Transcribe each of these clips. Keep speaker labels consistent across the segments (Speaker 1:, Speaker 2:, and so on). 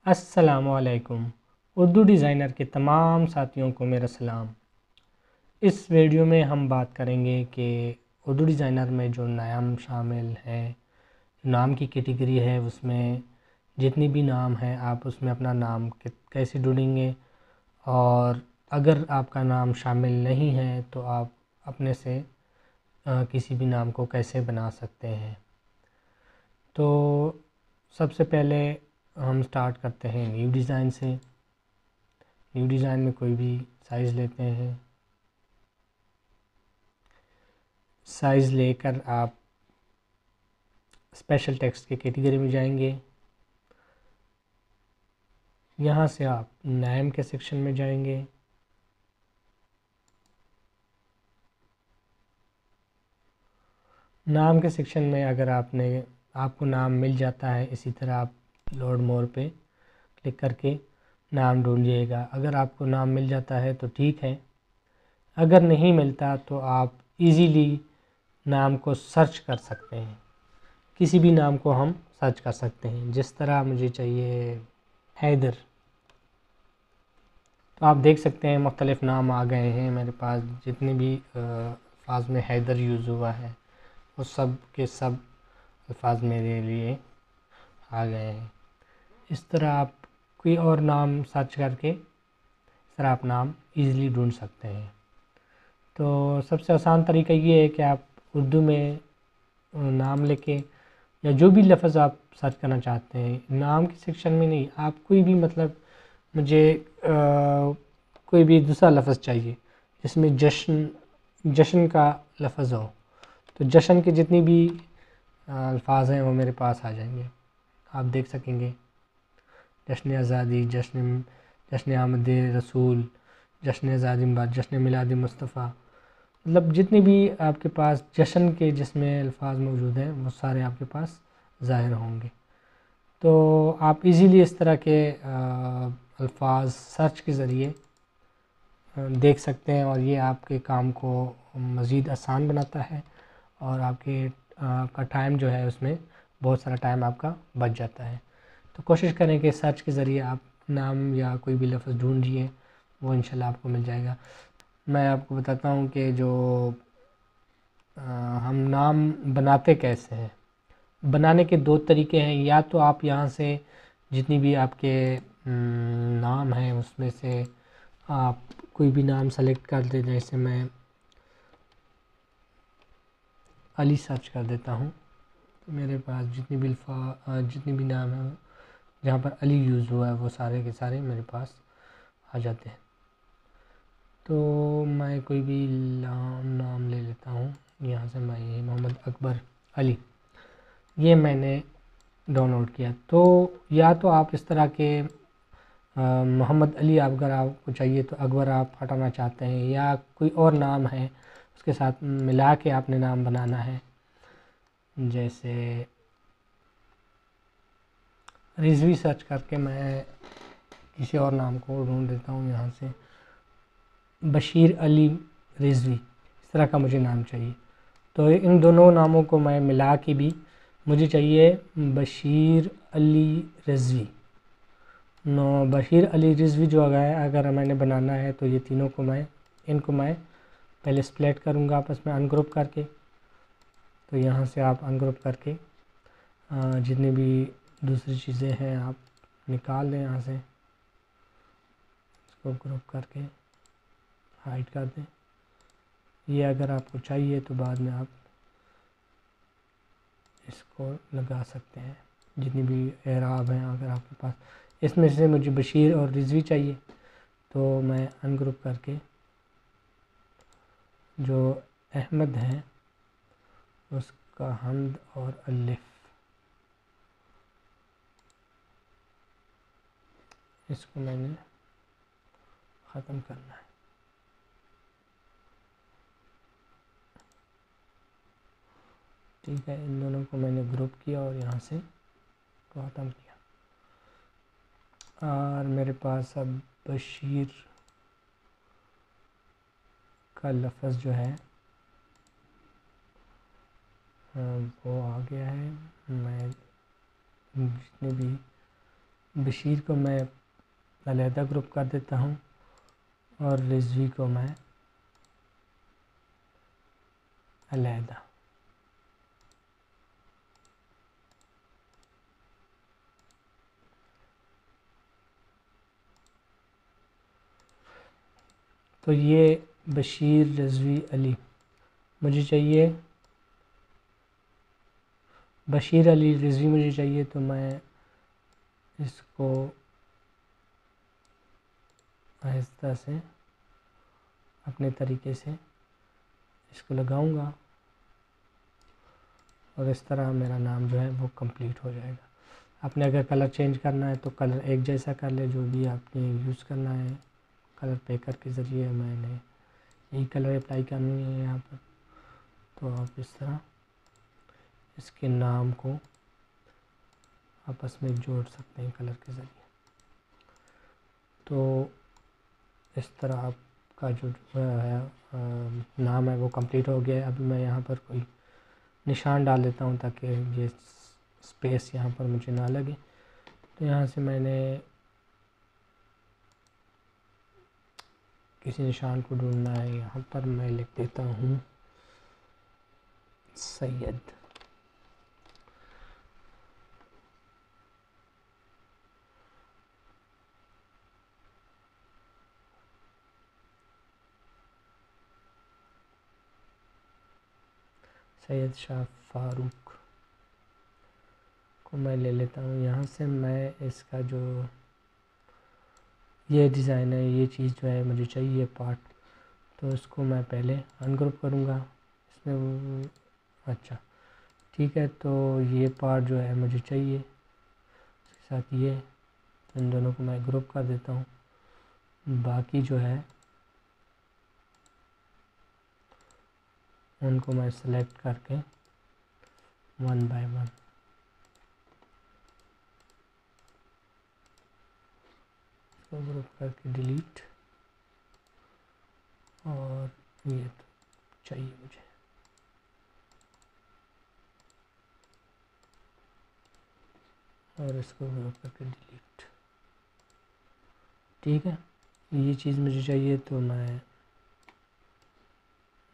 Speaker 1: السلام علیکم۔ اردو ڈیزائنر کے تمام ساتھیوں کو میرا سلام۔ اس ویڈیو میں ہم بات کریں گے کہ اردو ڈیزائنر میں جو نام شامل ہیں، نام کی کیٹیگری ہے، اس میں جتنی بھی نام ہیں آپ اس میں اپنا نام کیسے ڈھونڈیں گے، اور اگر آپ کا نام شامل نہیں ہے تو آپ اپنے سے کسی بھی نام کو کیسے بنا سکتے ہیں۔ تو سب سے پہلے ہم سٹارٹ کرتے ہیں نیو ڈیزائن سے۔ نیو ڈیزائن میں کوئی بھی سائز لیتے ہیں، سائز لے کر آپ اسپیشل ٹیکسٹ کی کیٹیگری میں جائیں گے۔ یہاں سے آپ نیم کے سیکشن میں جائیں گے۔ نام کے سیکشن میں اگر آپ کو نام مل جاتا ہے، اسی طرح آپ لوڈ مور پہ کلک کر کے نام ڈھونڈیے گا۔ اگر آپ کو نام مل جاتا ہے تو ٹھیک ہے، اگر نہیں ملتا تو آپ ایزیلی نام کو سرچ کر سکتے ہیں۔ کسی بھی نام کو ہم سرچ کر سکتے ہیں، جس طرح مجھے چاہیے حیدر، تو آپ دیکھ سکتے ہیں مختلف نام آ گئے ہیں میرے پاس۔ جتنے بھی الفاظ میں حیدر یوز ہوا ہے وہ سب کے سب الفاظ میرے لیے آ گئے ہیں۔ اس طرح آپ کوئی اور نام سرچ کر کے اس طرح آپ نام ایزیلی ڈھونڈ سکتے ہیں۔ تو سب سے آسان طریقہ یہ ہے کہ آپ اردو میں نام لے کے یا جو بھی لفظ آپ سرچ کرنا چاہتے ہیں، نام کے سیکشن میں نہیں، آپ کوئی بھی مجھے کوئی بھی دوسرا لفظ چاہیے جس میں جشن کا لفظ ہو، تو جشن کے جتنی بھی الفاظ ہیں وہ میرے پاس آ جائیں گے۔ آپ دیکھ سکیں گے جشن آزادی، جشن آمد رسول، جشن آزادی مبارک، جشن میلاد مصطفیٰ، جتنے بھی آپ کے پاس جشن کے جس میں الفاظ موجود ہیں وہ سارے آپ کے پاس ظاہر ہوں گے۔ تو آپ ایزیلی اس طرح کے الفاظ سرچ کے ذریعے دیکھ سکتے ہیں، اور یہ آپ کے کام کو مزید آسان بناتا ہے، اور آپ کا ٹائم جو ہے اس میں بہت سارا ٹائم آپ کا بچ جاتا ہے۔ تو کوشش کریں کہ سرچ کے ذریعے آپ نام یا کوئی بھی لفظ ڈھونڈیے، وہ انشاءاللہ آپ کو مل جائے گا۔ میں آپ کو بتاتا ہوں کہ جو ہم نام بناتے کیسے ہیں۔ بنانے کے دو طریقے ہیں، یا تو آپ یہاں سے جتنی بھی آپ کے نام ہیں اس میں سے آپ کوئی بھی نام سلیکٹ کر دیں، جیسے میں علی سرچ کر دیتا ہوں، تو میرے پاس جتنی بھی نام ہیں جہاں پر علی یوز ہوا ہے وہ سارے کے سارے میرے پاس آ جاتے ہیں۔ تو میں کوئی بھی نام لے لیتا ہوں، یہاں سے میں محمد اکبر علی، یہ میں نے ڈاؤن لوڈ کیا۔ تو یا تو آپ اس طرح کے محمد علی اگر آپ کو چاہیے تو اکبر آپ ہٹانا چاہتے ہیں، یا کوئی اور نام ہے اس کے ساتھ ملا کے آپ نے نام بنانا ہے، جیسے رضوی سرچ کر کے میں کسی اور نام کو ڈھونڈ دیتا ہوں، یہاں سے بشیر علی رضوی، اس طرح کا مجھے نام چاہیے۔ تو ان دونوں ناموں کو میں ملا کے بھی مجھے چاہیے بشیر علی رضوی۔ بشیر علی رضوی جو اگر میں نے بنانا ہے تو یہ تینوں کو ان کو میں پہلے سپلیٹ کروں گا آپس میں ان گروپ کر کے۔ تو یہاں سے آپ ان گروپ کر کے جتنی بھی دوسری چیزیں ہیں آپ نکال دیں، یہاں سے اس کو گروپ کر کے ہائڈ کر دیں۔ یہ اگر آپ کو چاہیے تو بعد میں آپ اس کو لگا سکتے ہیں، جتنی بھی اعراب ہیں اگر آپ کے پاس۔ اس میں سے مجھے بشیر اور رضوی چاہیے، تو میں ان گروپ کر کے جو احمد ہے اس کا حمد اور الف، اس کو میں نے ختم کرنا ہے۔ ٹھیک ہے، ان دونوں کو میں نے گروپ کیا اور یہاں سے ختم کیا، اور میرے پاس اب بشیر کا لفظ جو ہے وہ آ گیا ہے۔ میں جتنے بھی بشیر کو میں علیحدہ گروپ کر دیتا ہوں اور رضوی کو میں علیحدہ. تو یہ بشیر، رضوی، علی مجھے چاہیے. بشیر، علی، رضوی مجھے چاہیے، تو میں اس کو آہستہ سے اپنے طریقے سے اس کو لگاؤں گا اور اس طرح میرا نام جو ہے وہ کمپلیٹ ہو جائے گا. آپ نے اگر کلر چینج کرنا ہے تو کلر ایک جیسا کر لے، جو بھی آپ نے یوز کرنا ہے. کلر پیکر کے ذریعے میں نے یہی کلر اپلائی کرنی ہے یہاں پر. تو آپ اس طرح اس کے نام کو آپس میں جوڑ سکتے ہیں کلر کے ذریعے. تو اس طرح آپ کا جو ہے نام ہے وہ کمپلیٹ ہو گیا ہے. ابھی میں یہاں پر کوئی نشان ڈال دیتا ہوں تاکہ یہ اسپیس یہاں پر مجھے نہ لگے. تو یہاں سے میں نے کسی نشان کو ڈھونڈنا ہے. یہاں پر میں لکھ دیتا ہوں سید. سید شاہ فاروق کو میں لے لیتا ہوں. یہاں سے میں اس کا جو یہ ڈیزائن ہے، یہ چیز جو ہے مجھے چاہیے پارٹ، تو اس کو میں پہلے ان گروپ کروں گا. اس میں اچھا ٹھیک ہے. تو یہ پارٹ جو ہے مجھے چاہیے، اس کے ساتھ یہ ان دونوں کو میں گروپ کر دیتا ہوں. باقی جو ہے ان کو میں سلیکٹ کر کے 1 بائی 1 اس کو گروپ کر کے ڈیلیٹ. اور یہ تو چاہیے مجھے. اور اس کو گروپ کر کے ڈیلیٹ. ٹھیک ہے، یہ چیز مجھے چاہیے تو میں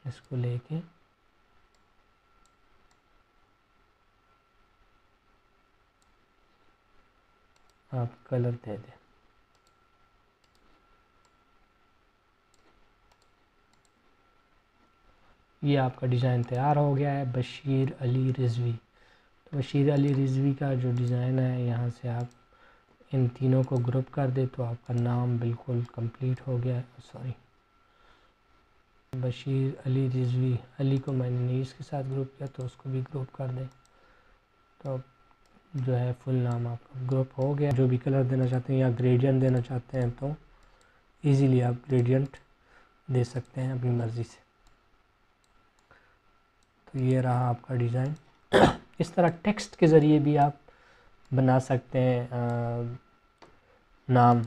Speaker 1: اس کو لے کے آپ کلر دے دیں. یہ آپ کا ڈیزائن تیار ہو گیا ہے، بشیر علی رضوی. تو بشیر علی رضوی کا جو ڈیزائن ہے، یہاں سے آپ ان تینوں کو گروپ کر دیں تو آپ کا نام بالکل کمپلیٹ ہو گیا ہے. سوری، بشیر علی رضوی. علی کو میں نے نہیں اس کے ساتھ گروپ کیا تو اس کو بھی گروپ کر دیں. تو جو ہے فل نام آپ کا گروپ ہو گیا. جو بھی کلر دینا چاہتے ہیں یا گریڈینٹ دینا چاہتے ہیں تو ایزیلی آپ گریڈینٹ دے سکتے ہیں اپنی مرضی سے. تو یہ رہا آپ کا ڈیزائن. اس طرح ٹیکسٹ کے ذریعے بھی آپ بنا سکتے ہیں نام.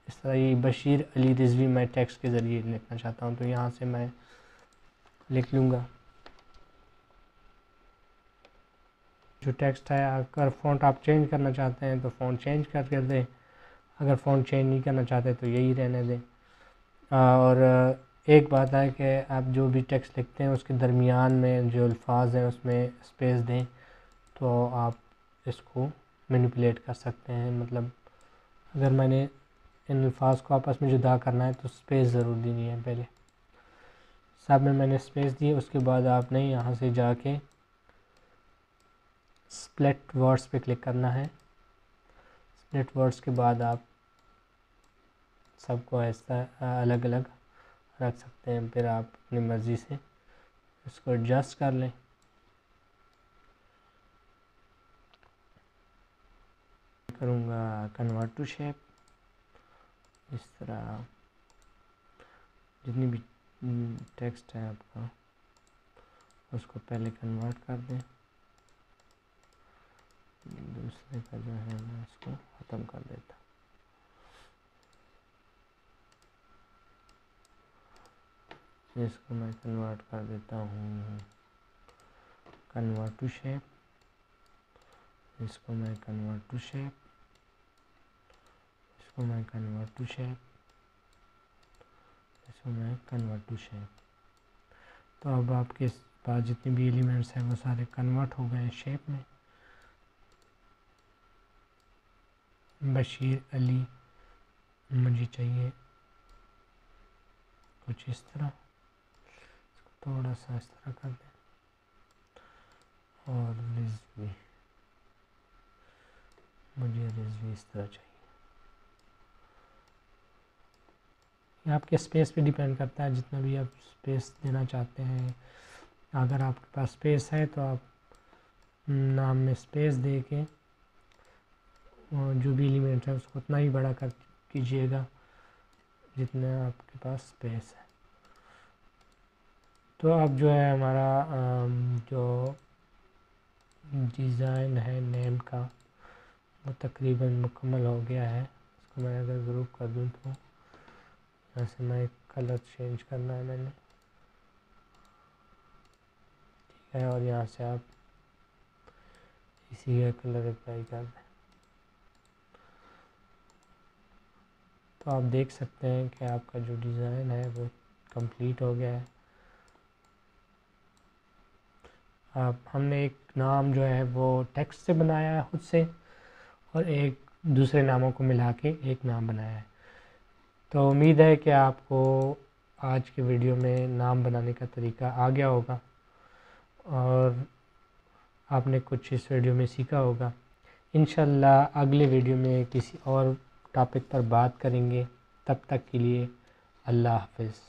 Speaker 1: اس طرح یہ بشیر علی رضوی میں ٹیکسٹ کے ذریعے لکھنا چاہتا ہوں تو یہاں سے میں لکھ لوں گا. جو ٹیکسٹ ہے، اگر فونٹ آپ چینج کرنا چاہتے ہیں تو فونٹ چینج کر دیں. اگر فونٹ چینج نہیں کرنا چاہتے تو یہی رہنے دیں. اور ایک بات ہے کہ آپ جو بھی ٹیکسٹ لکھتے ہیں اس کے درمیان میں جو الفاظ ہیں اس میں اسپیس دیں تو آپ اس کو مینیپولیٹ کر سکتے ہیں. مطلب اگر میں نے ان الفاظ کو آپس میں جدا کرنا ہے تو اسپیس ضرور دینی ہے. پہلے سب میں نے اسپیس دی. اس کے بعد آپ نے یہاں سے جا کے اسپلٹ ورڈز پہ کلک کرنا ہے. اسپلٹ ورڈز کے بعد آپ سب کو ایسا الگ الگ رکھ سکتے ہیں. پھر آپ اپنی مرضی سے اس کو ایڈجسٹ کر لیں. کروں گا کنورٹ ٹو شیپ. اس طرح جتنی بھی ٹیکسٹ ہے آپ کا اس کو پہلے کنورٹ کر دیں. دوسرے کا جو ہے میں اس کو ختم کر دیتا. اس کو میں کنورٹ کر دیتا ہوں کنورٹ ٹو شیپ. اس کو میں کنورٹ ٹو شیپ. اس کو میں کنورٹ ٹو شیپ، اس کو میں کنورٹ ٹو شیپ. تو اب آپ کے پاس جتنے بھی ایلیمنٹس ہیں وہ سارے کنورٹ ہو گئے ہیں شیپ میں. بشیر علی مجھے چاہیے کچھ اس طرح، اس کو تھوڑا سا اس طرح کر دیں. اور رضوی، مجھے رضوی اس طرح چاہیے. یہ آپ کے اسپیس پہ ڈیپینڈ کرتا ہے، جتنا بھی آپ اسپیس دینا چاہتے ہیں. اگر آپ کے پاس اسپیس ہے تو آپ نام میں اسپیس دے کے جو بھی ایلیمنٹ ہے اس کو اتنا ہی بڑا کیجیے گا جتنا آپ کے پاس اسپیس ہے. تو اب جو ہے ہمارا جو ڈیزائن ہے نیم کا وہ تقریباً مکمل ہو گیا ہے. اس کو میں اگر گروپ کر دوں تو یہاں سے میں کلر چینج کرنا ہے میں نے، ٹھیک ہے. اور یہاں سے آپ اسی کا کلر اپلائی کر دیں. تو آپ دیکھ سکتے ہیں کہ آپ کا جو ڈیزائن ہے وہ کمپلیٹ ہو گیا ہے. ہم نے ایک نام جو ہے وہ ٹیکسٹ سے بنایا ہے خود سے، اور ایک دوسرے ناموں کو ملا کے ایک نام بنایا ہے. تو امید ہے کہ آپ کو آج کے ویڈیو میں نام بنانے کا طریقہ آ گیا ہوگا اور آپ نے کچھ اس ویڈیو میں سیکھا ہوگا. انشاءاللہ اگلے ویڈیو میں کسی اور ٹاپک پر بات کریں گے. تب تک کے لیے اللہ حافظ.